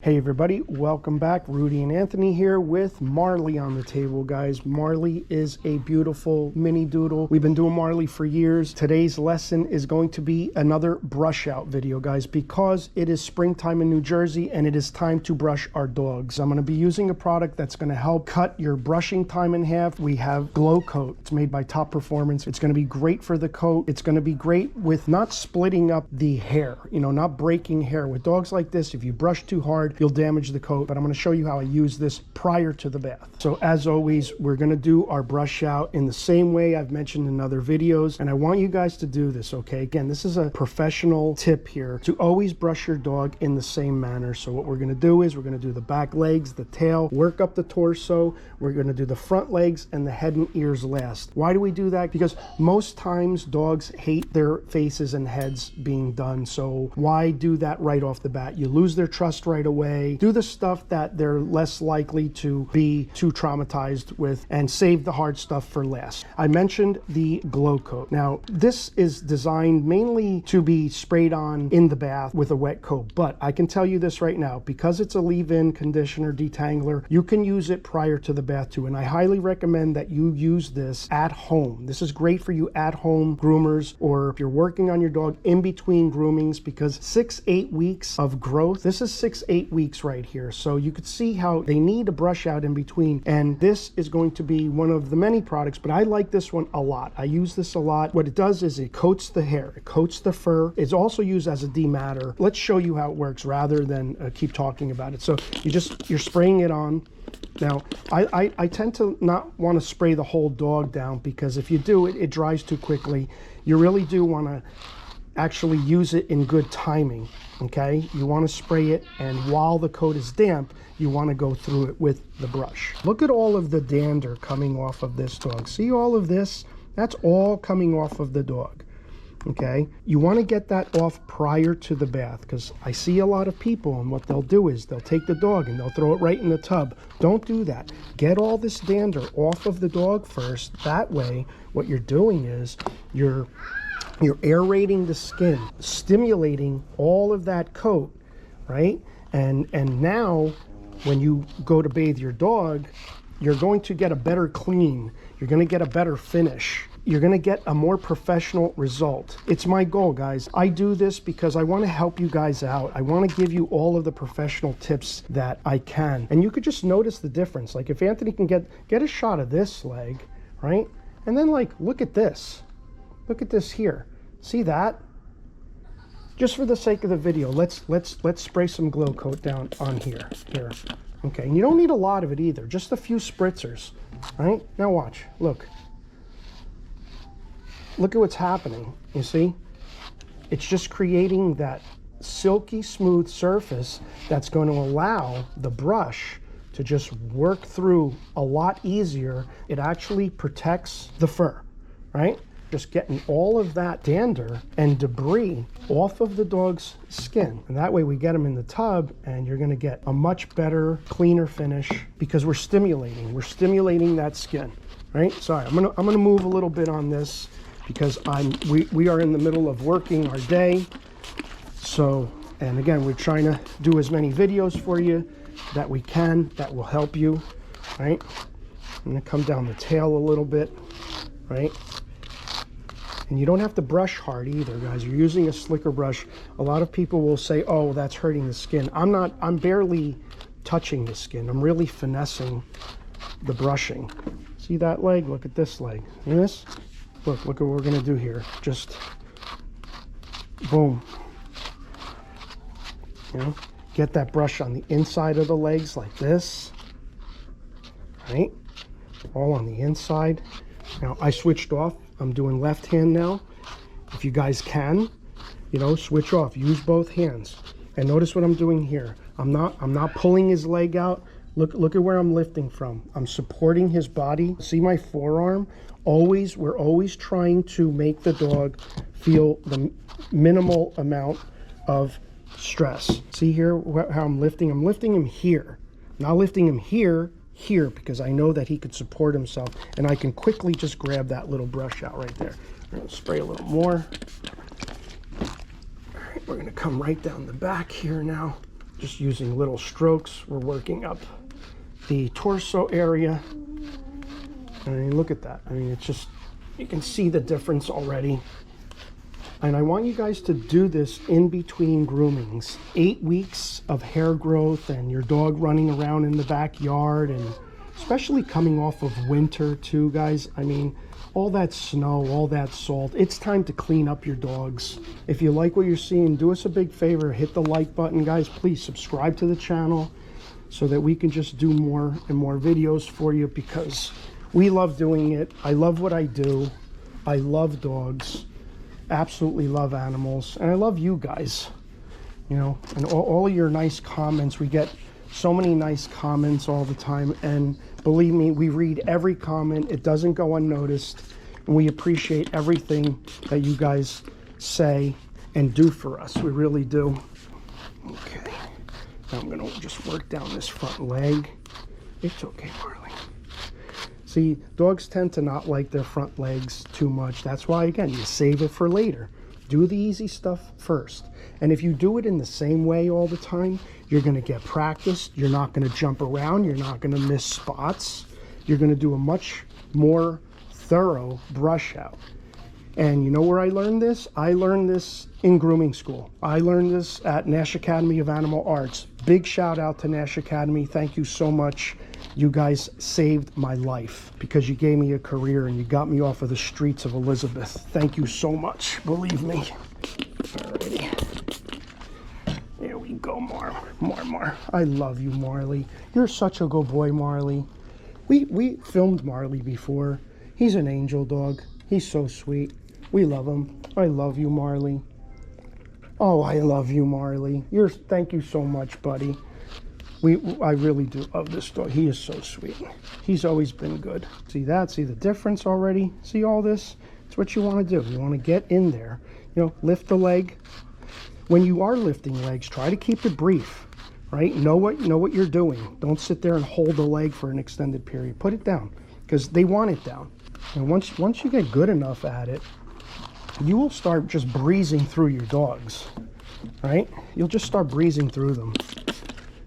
Hey everybody, welcome back. Rudy and Anthony here with Marley on the table, guys. Marley is a beautiful mini doodle. We've been doing Marley for years. Today's lesson is going to be another brush out video, guys, because it is springtime in New Jersey and it is time to brush our dogs. I'm going to be using a product that's going to help cut your brushing time in half. We have Glocoat. It's made by Top Performance. It's going to be great for the coat. It's going to be great with not splitting up the hair, not breaking hair. With dogs like this, if you brush too hard, you'll damage the coat. But I'm going to show you how I use this prior to the bath. So as always, we're going to do our brush out in the same way I've mentioned in other videos, and I want you guys to do this, okay? Again, this is a professional tip here to always brush your dog in the same manner. So what we're going to do is we're going to do the back legs, the tail, work up the torso. We're going to do the front legs and the head and ears last. Why do we do that? Because most times dogs hate their faces and heads being done. So why do that right off the bat? You lose their trust right away. Do the stuff that they're less likely to be too traumatized with and save the hard stuff for last. I mentioned the Glocoat. Now, this is designed mainly to be sprayed on in the bath with a wet coat, but I can tell you this right now, because it's a leave-in conditioner detangler, you can use it prior to the bath too, and I highly recommend that you use this at home. This is great for you at home groomers, or if you're working on your dog in between groomings, because 6-8 weeks of growth, this is 6-8 weeks right here. So you could see how they need a brush out in between, and this is going to be one of the many products, but I like this one a lot. I use this a lot. What it does is it coats the hair, it coats the fur. It's also used as a dematter. Let's show you how it works rather than keep talking about it. So you're spraying it on. Now, I tend to not want to spray the whole dog down, because if you do, it dries too quickly. You really do want to actually use it in good timing, okay? You want to spray it, and while the coat is damp, you want to go through it with the brush. Look at all of the dander coming off of this dog. See all of this? That's all coming off of the dog, okay? You want to get that off prior to the bath, because I see a lot of people, and what they'll do is they'll take the dog and they'll throw it right in the tub. Don't do that. Get all this dander off of the dog first. That way, what you're doing is you're aerating the skin, stimulating all of that coat, right? And now when you go to bathe your dog, you're going to get a better clean. You're going to get a better finish. You're going to get a more professional result. It's my goal, guys. I do this because I want to help you guys out. I want to give you all of the professional tips that I can. And you could just notice the difference. Like if Anthony can get a shot of this leg, right? And then like, look at this. Look at this here. See that? Just for the sake of the video, let's spray some Glocoat down on here. Okay, and you don't need a lot of it either, just a few spritzers, right? Now watch, look at what's happening. You see, it's just creating that silky smooth surface that's going to allow the brush to just work through a lot easier. It actually protects the fur, right? Just getting all of that dander and debris off of the dog's skin. And that way we get them in the tub, and you're gonna get a much better, cleaner finish, because we're stimulating that skin, right? Sorry, I'm gonna move a little bit on this, because we are in the middle of working our day. So, and again, we're trying to do as many videos for you that we can, that will help you, right? I'm gonna come down the tail a little bit, right? And you don't have to brush hard either, guys. You're using a slicker brush. A lot of people will say, oh, that's hurting the skin. I'm barely touching the skin. I'm really finessing the brushing. See that leg? Look at this leg. See this? Look what we're gonna do here. Just boom. Get that brush on the inside of the legs like this, right? All on the inside. Now I switched off. I'm doing left hand now. If you guys can, switch off, use both hands. And notice what I'm doing here. I'm not pulling his leg out. Look at where I'm lifting from. I'm supporting his body. See my forearm? We're always trying to make the dog feel the minimal amount of stress. See here how I'm lifting? I'm lifting him here. Not lifting him here, because I know that he could support himself, and I can quickly just grab that little brush out right there. I'm going to spray a little more. All right, we're going to come right down the back here now. just using little strokes. We're working up the torso area. I mean, look at that. I mean, it's just, you can see the difference already. And I want you guys to do this in between groomings. 8 weeks of hair growth and your dog running around in the backyard, and especially coming off of winter too, guys. I mean, all that snow, all that salt, it's time to clean up your dogs. If you like what you're seeing, do us a big favor, hit the like button, guys. Please subscribe to the channel so that we can just do more and more videos for you, because we love doing it. I love what I do. I love dogs. Absolutely love animals, and I love you guys, you know, and all of your nice comments. We get so many nice comments all the time, and believe me, we read every comment. It doesn't go unnoticed, and we appreciate everything that you guys say and do for us. We really do. Okay, now I'm gonna just work down this front leg. It's okay, Marley. See, dogs tend to not like their front legs too much. That's why, again, you save it for later. Do the easy stuff first. And if you do it in the same way all the time, you're going to get practice. You're not going to jump around. You're not going to miss spots. You're going to do a much more thorough brush out. And you know where I learned this? I learned this in grooming school. I learned this at Nash Academy of Animal Arts. Big shout out to Nash Academy. Thank you so much. You guys saved my life because you gave me a career and you got me off of the streets of Elizabeth. Thank you so much. Believe me. Alrighty. There we go, Mar. I love you, Marley. You're such a good boy, Marley. We filmed Marley before. He's an angel dog. He's so sweet. We love him. I love you, Marley. Oh, I love you, Marley. Thank you so much, buddy. I really do love this dog. He is so sweet. He's always been good. See that? See the difference already? See all this? It's what you want to do. You want to get in there. You know, lift the leg. When you are lifting legs, try to keep it brief, right? Know what you're doing. Don't sit there and hold the leg for an extended period. Put it down, because they want it down. And once you get good enough at it, you will start just breezing through your dogs, right? You'll just start breezing through them.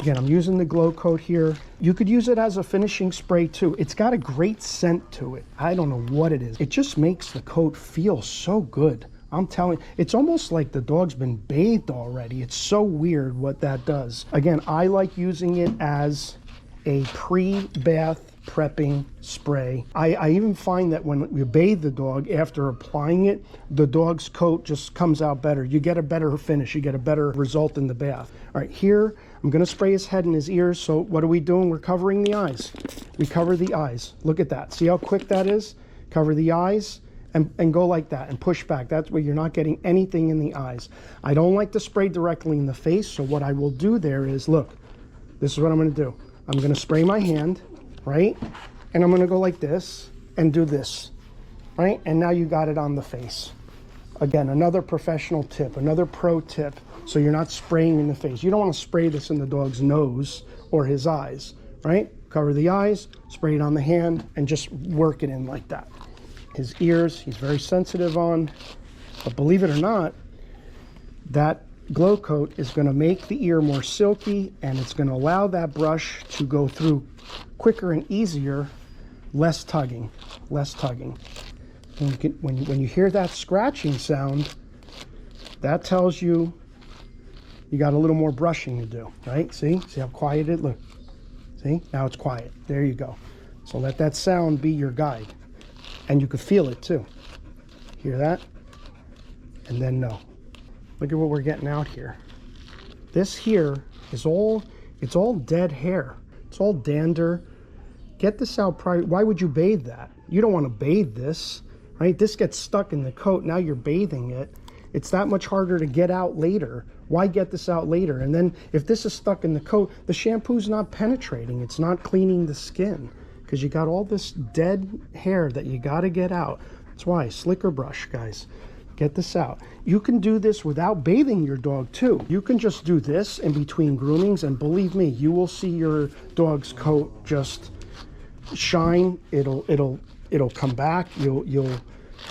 Again, I'm using the Glocoat here. You could use it as a finishing spray too. It's got a great scent to it. I don't know what it is. It just makes the coat feel so good. I'm telling you, it's almost like the dog's been bathed already. It's so weird what that does. Again, I like using it as a pre-bath prepping spray. I even find that when you bathe the dog, after applying it, the dog's coat just comes out better. You get a better finish. You get a better result in the bath. All right, here, I'm going to spray his head and his ears. So what are we doing? We're covering the eyes. We cover the eyes. Look at that. See how quick that is? Cover the eyes and go like that and push back. That's where you're not getting anything in the eyes. I don't like to spray directly in the face. So what I will do there is, look, this is what I'm going to do. I'm going to spray my hand, right? And I'm going to go like this and do this, right? And now you got it on the face. Again, another professional tip, another pro tip, so you're not spraying in the face. You don't want to spray this in the dog's nose or his eyes, right? Cover the eyes, spray it on the hand, and just work it in like that. His ears, he's very sensitive on, but believe it or not, that Glocoat is going to make the ear more silky, and it's going to allow that brush to go through quicker and easier, less tugging. And when you hear that scratching sound, that tells you you got a little more brushing to do, right? See how quiet it? Look, see, now it's quiet. There you go. So let that sound be your guide, and you could feel it too. Hear that? And then no. Look at what we're getting out here. This here is it's all dead hair. It's all dander. Get this out prior. Why would you bathe that? You don't want to bathe this, right? This gets stuck in the coat. Now you're bathing it. It's that much harder to get out later. Why get this out later? And then if this is stuck in the coat, the shampoo's not penetrating. It's not cleaning the skin because you got all this dead hair that you got to get out. That's why slicker brush, guys. Get this out. You can do this without bathing your dog too. You can just do this in between groomings, and believe me, you will see your dog's coat just shine. It'll come back. You'll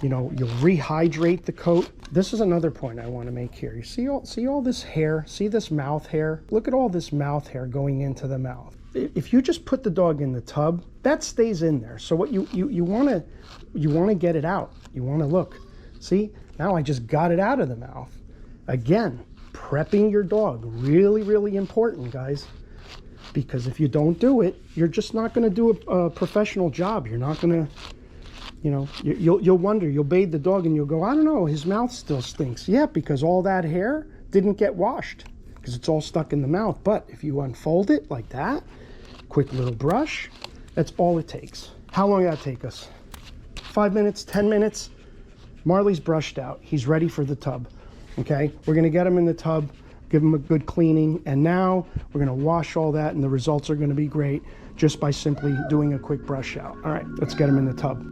You'll rehydrate the coat. This is another point I want to make here. You see all this hair? See this mouth hair? Look at all this mouth hair going into the mouth. If you just put the dog in the tub, that stays in there. So what you want to get it out. You want to look. See, now I just got it out of the mouth. Again, prepping your dog, really, really important, guys. Because if you don't do it, you're just not going to do a professional job. You're not going to, you'll wonder, you'll bathe the dog and you'll go, I don't know, his mouth still stinks. Yeah, because all that hair didn't get washed because it's all stuck in the mouth. But if you unfold it like that, quick little brush, that's all it takes. How long did that take us? 5 minutes, 10 minutes? Marley's brushed out. He's ready for the tub. Okay, we're going to get him in the tub, give him a good cleaning, and now we're going to wash all that, and the results are going to be great just by simply doing a quick brush out. All right, let's get him in the tub.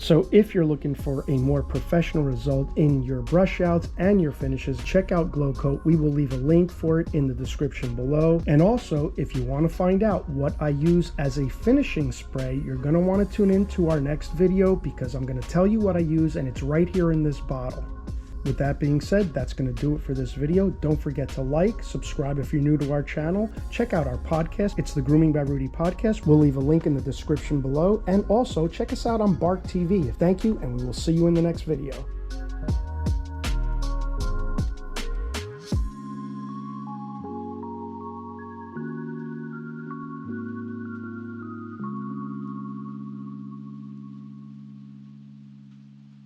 So if you're looking for a more professional result in your brush outs and your finishes, check out Glocoat. We will leave a link for it in the description below. And also, if you want to find out what I use as a finishing spray, you're going to want to tune in to our next video because I'm going to tell you what I use, and it's right here in this bottle. With that being said, that's going to do it for this video. Don't forget to like, subscribe if you're new to our channel. Check out our podcast. It's the Grooming by Rudy podcast. We'll leave a link in the description below. And also check us out on Bark TV. Thank you, and we will see you in the next video.